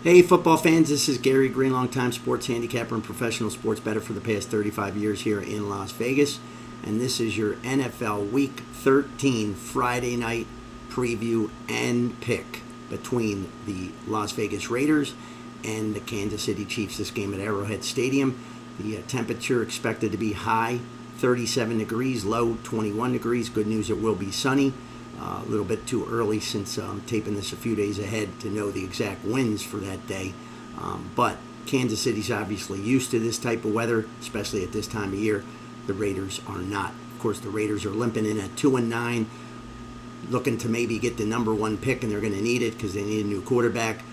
Hey, football fans, this is Gary Greene, longtime sports handicapper and professional sports bettor for the past 35 years here in Las Vegas. And this is your NFL Week 13 Friday night preview and pick between the Las Vegas Raiders and the Kansas City Chiefs. This game at Arrowhead Stadium. The temperature expected to be high 37 degrees, low 21 degrees. Good news, it will be sunny. A little bit too early since I'm taping this a few days ahead to know the exact winds for that day. But Kansas City's obviously used to this type of weather, especially at this time of year. The Raiders are not. Of course, the Raiders are limping in at 2-9, looking to maybe get the number one pick, and they're going to need it because they need a new quarterback.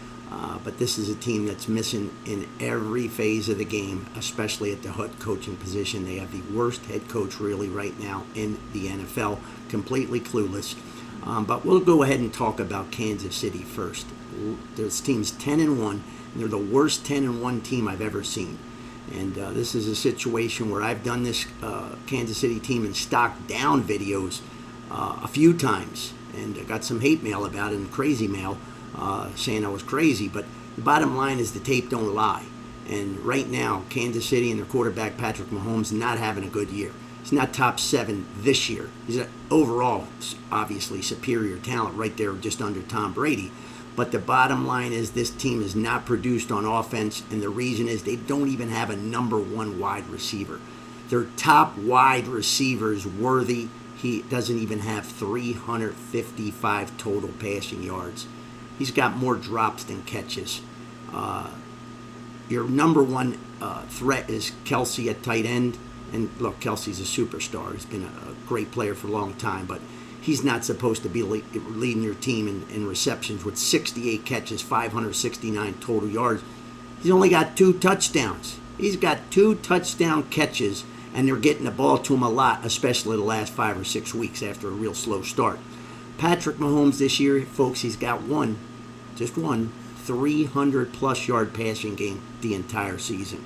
But this is a team that's missing in every phase of the game, especially at the head coaching position. They have the worst head coach really right now in the NFL, completely clueless. But we'll go ahead and talk about Kansas City first. This team's 10-1, and they're the worst 10-1 team I've ever seen. And this is a situation where I've done this Kansas City team in stock down videos a few times, and I got some hate mail about it and crazy mail saying I was crazy. But the bottom line is the tape don't lie. And right now, Kansas City and their quarterback Patrick Mahomes not having a good year. He's not top 7 this year. He's an overall, obviously, superior talent right there just under Tom Brady. But the bottom line is this team is not produced on offense, and the reason is they don't even have a number one wide receiver. Their top wide receiver is Worthy. He doesn't even have 355 total passing yards. He's got more drops than catches. Your number one threat is Kelsey at tight end. And look, Kelsey's a superstar. He's been a great player for a long time, but he's not supposed to be leading your team in receptions with 68 catches, 569 total yards. He's only got 2 touchdowns. He's got 2 touchdown catches, and they're getting the ball to him a lot, especially the last 5 or 6 weeks after a real slow start. Patrick Mahomes this year, folks, he's got just one 300-plus yard passing game the entire season.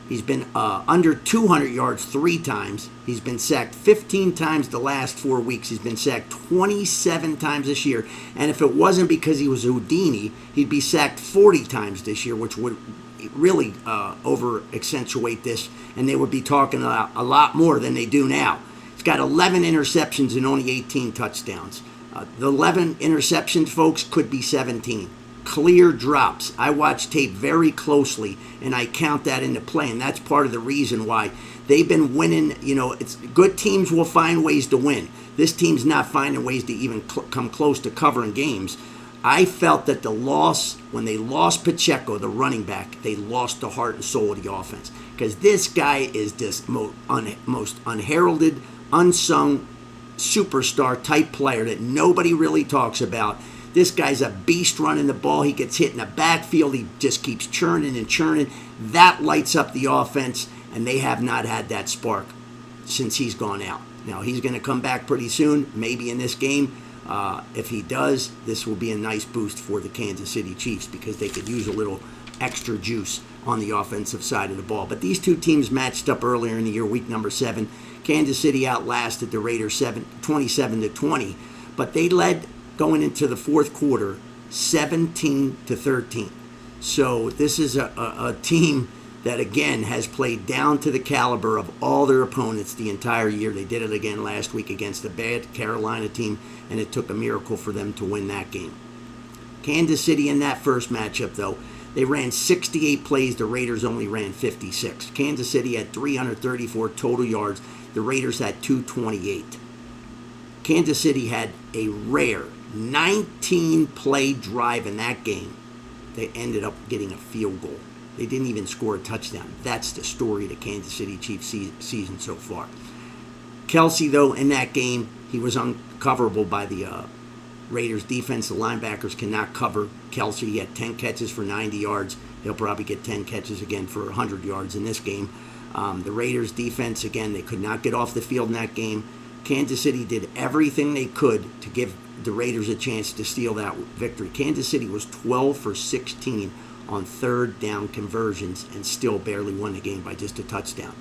He's been under 200 yards 3 times. He's been sacked 15 times the last 4 weeks. He's been sacked 27 times this year. And if it wasn't because he was Houdini, he'd be sacked 40 times this year, which would really over-accentuate this. And they would be talking a lot more than they do now. He's got 11 interceptions and only 18 touchdowns. The 11 interceptions, folks, could be 17. Clear drops. I watch tape very closely, and I count that into play, and that's part of the reason why they've been winning. You know, it's good teams will find ways to win. This team's not finding ways to even come close to covering games. I felt that the loss, when they lost Pacheco, the running back, they lost the heart and soul of the offense, because this guy is this most unheralded, unsung superstar type player that nobody really talks about. This guy's a beast running the ball. He gets hit in the backfield. He just keeps churning and churning. That lights up the offense, and they have not had that spark since he's gone out. Now, he's going to come back pretty soon, maybe in this game. If he does, this will be a nice boost for the Kansas City Chiefs because they could use a little extra juice on the offensive side of the ball. But these two teams matched up earlier in the year, week number 7. Kansas City outlasted the Raiders 27-20, but they led going into the fourth quarter 17-13. So this is a team that, again, has played down to the caliber of all their opponents the entire year. They did it again last week against a bad Carolina team, and it took a miracle for them to win that game. Kansas City in that first matchup, though, they ran 68 plays. The Raiders only ran 56. Kansas City had 334 total yards. The Raiders had 228. Kansas City had a rare 19-play drive in that game. They ended up getting a field goal. They didn't even score a touchdown. That's the story of the Kansas City Chiefs season so far. Kelsey, though, in that game, he was uncoverable by the Raiders defense. The linebackers cannot cover Kelsey. He had 10 catches for 90 yards. He'll probably get 10 catches again for 100 yards in this game. The Raiders defense, again, they could not get off the field in that game. Kansas City did everything they could to give the Raiders a chance to steal that victory. Kansas City was 12 for 16 on third down conversions and still barely won the game by just a touchdown.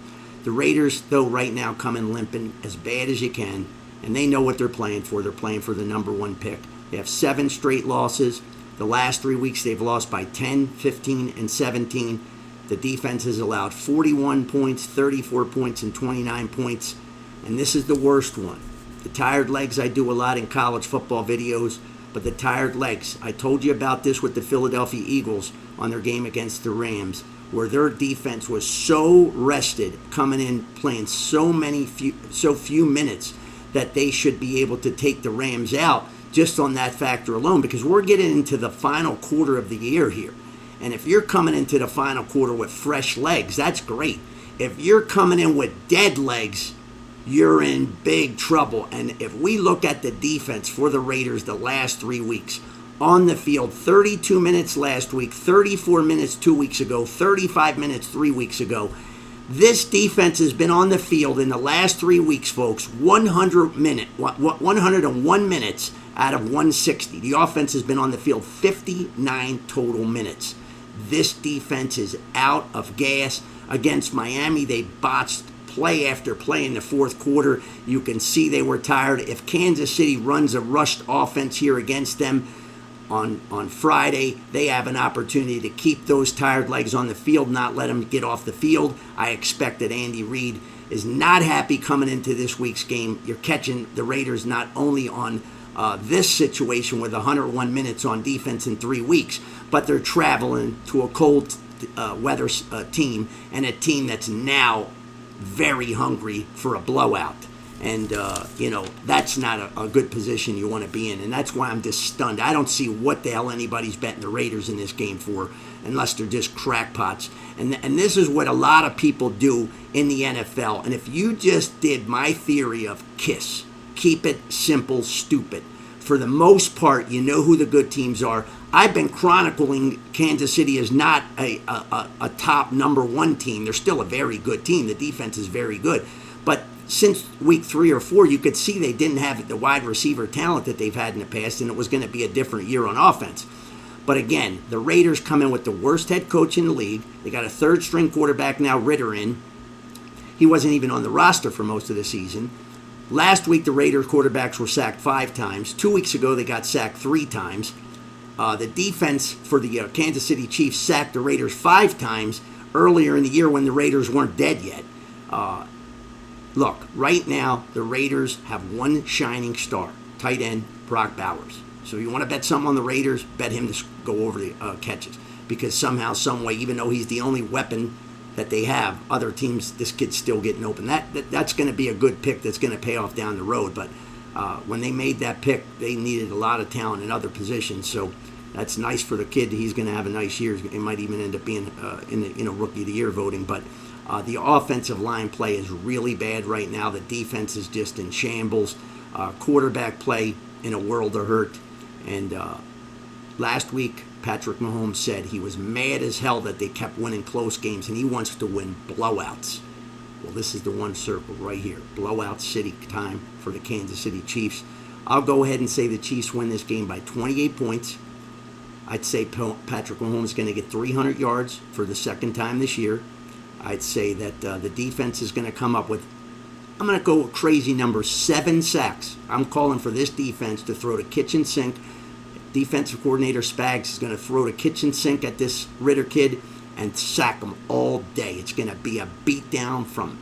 The Raiders, though, right now coming limping as bad as you can, and they know what they're playing for. They're playing for the number one pick. They have 7 straight losses. The last 3 weeks, they've lost by 10, 15, and 17. The defense has allowed 41 points, 34 points, and 29 points. And this is the worst one. The tired legs, I do a lot in college football videos, but the tired legs. I told you about this with the Philadelphia Eagles on their game against the Rams, where their defense was so rested, coming in, playing so few minutes, that they should be able to take the Rams out just on that factor alone, because we're getting into the final quarter of the year here. And if you're coming into the final quarter with fresh legs, that's great. If you're coming in with dead legs, you're in big trouble. And if we look at the defense for the Raiders the last 3 weeks, on the field, 32 minutes last week, 34 minutes 2 weeks ago, 35 minutes 3 weeks ago. This defense has been on the field in the last 3 weeks, folks, 101 minutes out of 160. The offense has been on the field 59 total minutes. This defense is out of gas. Against Miami, they botched play after play in the fourth quarter. You can see they were tired. If Kansas City runs a rushed offense here against them on Friday, they have an opportunity to keep those tired legs on the field, not let them get off the field. I expect that Andy Reid is not happy coming into this week's game. You're catching the Raiders not only on this situation with 101 minutes on defense in 3 weeks, but they're traveling to a cold weather team, and a team that's now very hungry for a blowout. And, that's not a good position you want to be in. And that's why I'm just stunned. I don't see what the hell anybody's betting the Raiders in this game for, unless they're just crackpots. And this is what a lot of people do in the NFL. And if you just did my theory of KISS, keep it simple, stupid. For the most part, you know who the good teams are. I've been chronicling Kansas City as not a top number one team. They're still a very good team. The defense is very good. But since week 3 or 4, you could see they didn't have the wide receiver talent that they've had in the past, and it was going to be a different year on offense. But again, the Raiders come in with the worst head coach in the league. They got a third-string quarterback now, Ritter, in. He wasn't even on the roster for most of the season. Last week, the Raiders quarterbacks were sacked 5 times. 2 weeks ago, they got sacked 3 times. The defense for the Kansas City Chiefs sacked the Raiders 5 times earlier in the year when the Raiders weren't dead yet. Look, right now, the Raiders have one shining star, tight end Brock Bowers. So you want to bet something on the Raiders, bet him to go over the catches. Because somehow, some way, even though he's the only weapon that they have, other teams, this kid's still getting open. That's going to be a good pick that's going to pay off down the road. But when they made that pick, they needed a lot of talent in other positions. So that's nice for the kid. He's going to have a nice year. He might even end up being in the Rookie of the Year voting. But the offensive line play is really bad right now. The defense is just in shambles. Quarterback play in a world of hurt. And last week, Patrick Mahomes said he was mad as hell that they kept winning close games, and he wants to win blowouts. Well, this is the one circle right here. Blowout city time for the Kansas City Chiefs. I'll go ahead and say the Chiefs win this game by 28 points. I'd say Patrick Mahomes is going to get 300 yards for the second time this year. I'd say that the defense is going to come up with, I'm going to go with crazy number, 7 sacks. I'm calling for this defense to throw the kitchen sink. Defensive coordinator Spags is going to throw the kitchen sink at this Ritter kid and sack him all day. It's going to be a beatdown from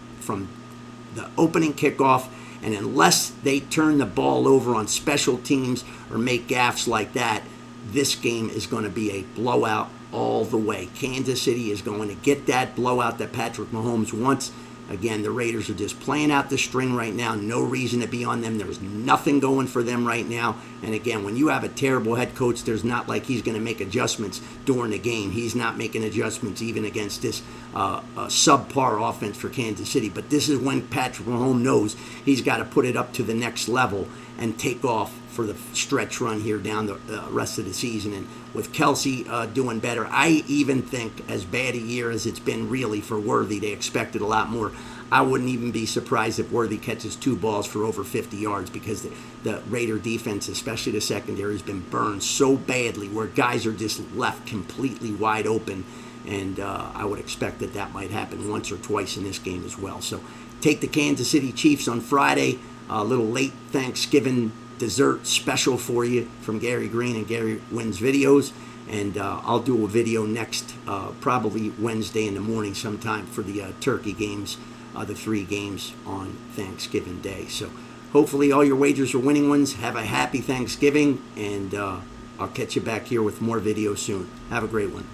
the opening kickoff. And unless they turn the ball over on special teams or make gaffes like that, this game is going to be a blowout all the way. Kansas City is going to get that blowout that Patrick Mahomes wants. Again, the Raiders are just playing out the string right now. No reason to be on them. There's nothing going for them right now. And again, when you have a terrible head coach, there's not like he's going to make adjustments during the game. He's not making adjustments even against this subpar offense for Kansas City. But this is when Patrick Mahomes knows he's got to put it up to the next level and take off for the stretch run here down the rest of the season. And with Kelsey doing better, I even think as bad a year as it's been really for Worthy, they expected a lot more. I wouldn't even be surprised if Worthy catches 2 balls for over 50 yards because the Raider defense, especially the secondary, has been burned so badly where guys are just left completely wide open. And I would expect that might happen once or twice in this game as well. So take the Kansas City Chiefs on Friday, a little late Thanksgiving dessert special for you from Gary Greene and Gary Wynn's videos. And I'll do a video next, probably Wednesday in the morning sometime for the turkey games, the 3 games on Thanksgiving Day. So hopefully all your wagers are winning ones. Have a happy Thanksgiving, and I'll catch you back here with more videos soon. Have a great one.